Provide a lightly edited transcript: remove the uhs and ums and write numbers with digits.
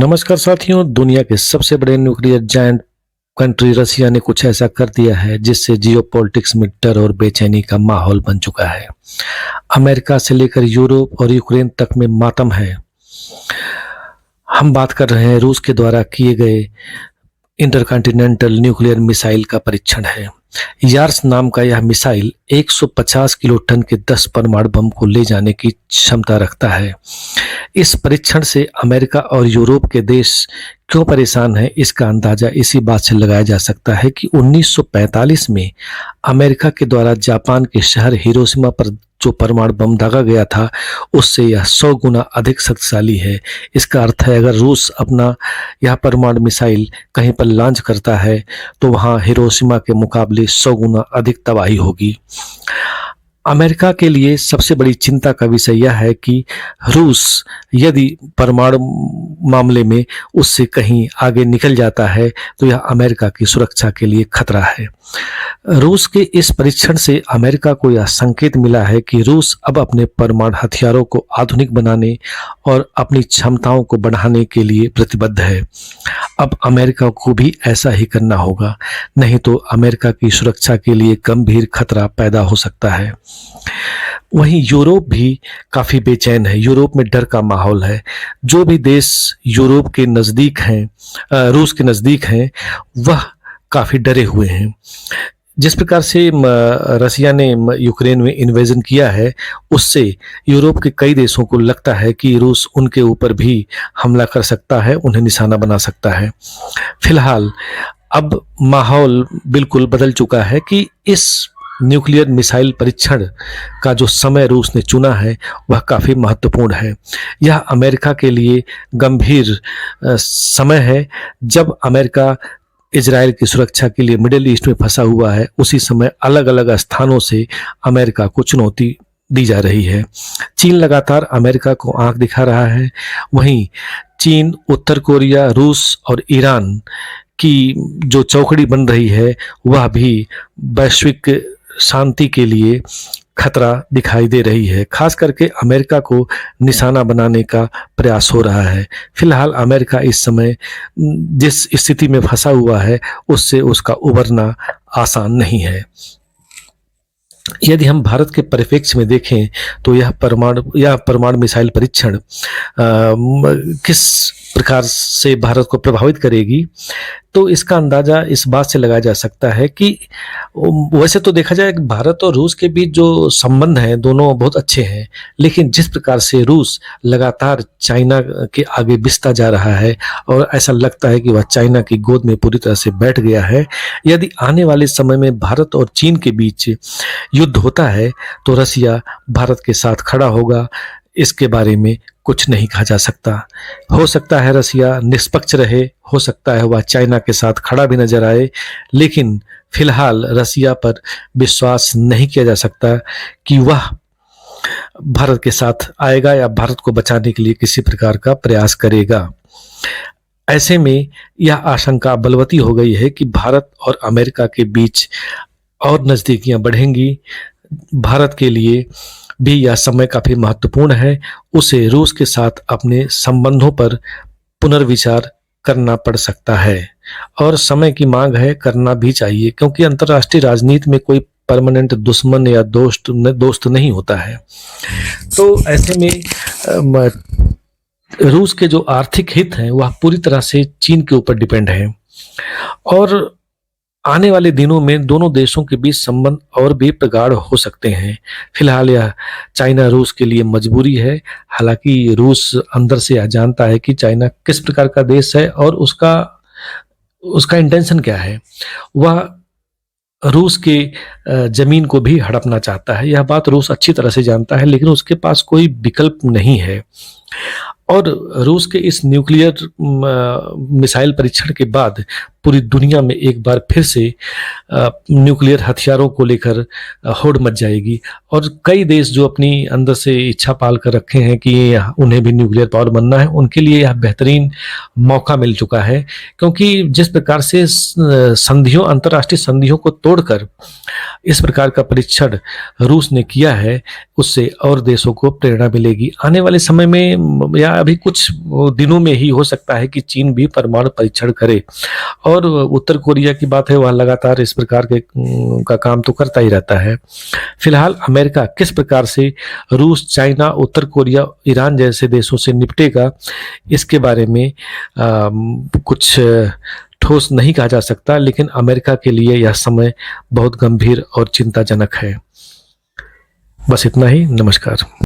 नमस्कार साथियों। दुनिया के सबसे बड़े न्यूक्लियर जायंट कंट्री रसिया ने कुछ ऐसा कर दिया है जिससे जियोपॉलिटिक्स में डर और बेचैनी का माहौल बन चुका है। अमेरिका से लेकर यूरोप और यूक्रेन तक में मातम है। हम बात कर रहे हैं रूस के द्वारा किए गए इंटरकॉन्टिनेंटल न्यूक्लियर मिसाइल का परीक्षण है। यार्स नाम का यह मिसाइल 150 किलो टन के 10 परमाणु बम को ले जाने की क्षमता रखता है। इस परीक्षण से अमेरिका और यूरोप के देश क्यों परेशान हैं, इसका अंदाजा इसी बात से लगाया जा सकता है कि 1945 में अमेरिका के द्वारा जापान के शहर हिरोशिमा पर जो परमाणु बम दागा गया था, उससे यह 100 गुना अधिक शक्तिशाली है। इसका अर्थ है अगर रूस अपना यह परमाणु मिसाइल कहीं पर लॉन्च करता है तो वहां हिरोशिमा के मुकाबले 100 गुना अधिक तबाही होगी। अमेरिका के लिए सबसे बड़ी चिंता का विषय यह है कि रूस यदि परमाणु मामले में उससे कहीं आगे निकल जाता है तो यह अमेरिका की सुरक्षा के लिए खतरा है। रूस के इस परीक्षण से अमेरिका को यह संकेत मिला है कि रूस अब अपने परमाणु हथियारों को आधुनिक बनाने और अपनी क्षमताओं को बढ़ाने के लिए प्रतिबद्ध है। अब अमेरिका को भी ऐसा ही करना होगा, नहीं तो अमेरिका की सुरक्षा के लिए गंभीर खतरा पैदा हो सकता है। वहीं यूरोप भी काफी बेचैन है। यूरोप में डर का माहौल है। जो भी देश यूरोप के नजदीक हैं, रूस के नजदीक हैं, वह काफी डरे हुए हैं। जिस प्रकार से रसिया ने यूक्रेन में इन्वेजन किया है, उससे यूरोप के कई देशों को लगता है कि रूस उनके ऊपर भी हमला कर सकता है, उन्हें निशाना बना सकता है। फिलहाल अब माहौल बिल्कुल बदल चुका है कि इस न्यूक्लियर मिसाइल परीक्षण का जो समय रूस ने चुना है वह काफ़ी महत्वपूर्ण है। यह अमेरिका के लिए गंभीर समय है। जब अमेरिका इजराइल की सुरक्षा के लिए मिडिल ईस्ट में फंसा हुआ है, उसी समय अलग अलग स्थानों से अमेरिका को चुनौती दी जा रही है। चीन लगातार अमेरिका को आंख दिखा रहा है। वहीं चीन, उत्तर कोरिया, रूस और ईरान की जो चौकड़ी बन रही है वह भी वैश्विक शांति के लिए खतरा दिखाई दे रही है। खास करके अमेरिका को निशाना बनाने का प्रयास हो रहा है। फिलहाल अमेरिका इस समय जिस स्थिति में फंसा हुआ है उससे उसका उबरना आसान नहीं है। यदि हम भारत के परिप्रेक्ष्य में देखें तो यह परमाणु मिसाइल परीक्षण किस प्रकार से भारत को प्रभावित करेगी, तो इसका अंदाजा इस बात से लगाया जा सकता है कि वैसे तो देखा जाए कि भारत और रूस के बीच जो संबंध हैं दोनों बहुत अच्छे हैं, लेकिन जिस प्रकार से रूस लगातार चाइना के आगे बिसता जा रहा है और ऐसा लगता है कि वह चाइना की गोद में पूरी तरह से बैठ गया है, यदि आने वाले समय में भारत और चीन के बीच युद्ध होता है तो रसिया भारत के साथ खड़ा होगा। इसके बारे में कुछ नहीं कहा जा सकता। हो सकता है रसिया निष्पक्ष रहे, हो सकता है वह चाइना के साथ खड़ा भी नजर आए, लेकिन फिलहाल रसिया पर विश्वास नहीं किया जा सकता कि वह भारत के साथ आएगा या भारत को बचाने के लिए किसी प्रकार का प्रयास करेगा। ऐसे में यह आशंका बलवती हो गई है कि भारत और अमेरिका के बीच और नजदीकियां बढ़ेंगी। भारत के लिए भी यह समय काफी महत्वपूर्ण है। उसे रूस के साथ अपने संबंधों पर पुनर्विचार करना पड़ सकता है और समय की मांग है, करना भी चाहिए, क्योंकि अंतर्राष्ट्रीय राजनीति में कोई परमानेंट दुश्मन या दोस्त नहीं होता है। तो ऐसे में रूस के जो आर्थिक हित हैं वह पूरी तरह से चीन के ऊपर डिपेंड है और आने वाले दिनों में दोनों देशों के बीच संबंध और भी प्रगाढ़ हो सकते हैं। फिलहाल यह चाइना रूस के लिए मजबूरी है। हालांकि रूस अंदर से यह जानता है कि चाइना किस प्रकार का देश है और उसका इंटेंशन क्या है। वह रूस के जमीन को भी हड़पना चाहता है। यह बात रूस अच्छी तरह से जानता है, लेकिन उसके पास कोई विकल्प नहीं है। और रूस के इस न्यूक्लियर मिसाइल परीक्षण के बाद पूरी दुनिया में एक बार फिर से न्यूक्लियर हथियारों को लेकर होड़ मच जाएगी और कई देश जो अपनी अंदर से इच्छा पाल कर रखे हैं कि उन्हें भी न्यूक्लियर पावर बनना है, उनके लिए यह बेहतरीन मौका मिल चुका है। क्योंकि जिस प्रकार से अंतर्राष्ट्रीय संधियों को तोड़कर इस प्रकार का परीक्षण रूस ने किया है, उससे और देशों को प्रेरणा मिलेगी। आने वाले समय में या अभी कुछ दिनों में ही हो सकता है कि चीन भी परमाणु परीक्षण करे। और उत्तर कोरिया की बात है, वह लगातार इस प्रकार के का काम तो करता ही रहता है। फिलहाल अमेरिका किस प्रकार से रूस, चाइना, उत्तर कोरिया, ईरान जैसे देशों से निपटेगा, इसके बारे में कुछ ठोस नहीं कहा जा सकता, लेकिन अमेरिका के लिए यह समय बहुत गंभीर और चिंताजनक है। बस इतना ही। नमस्कार।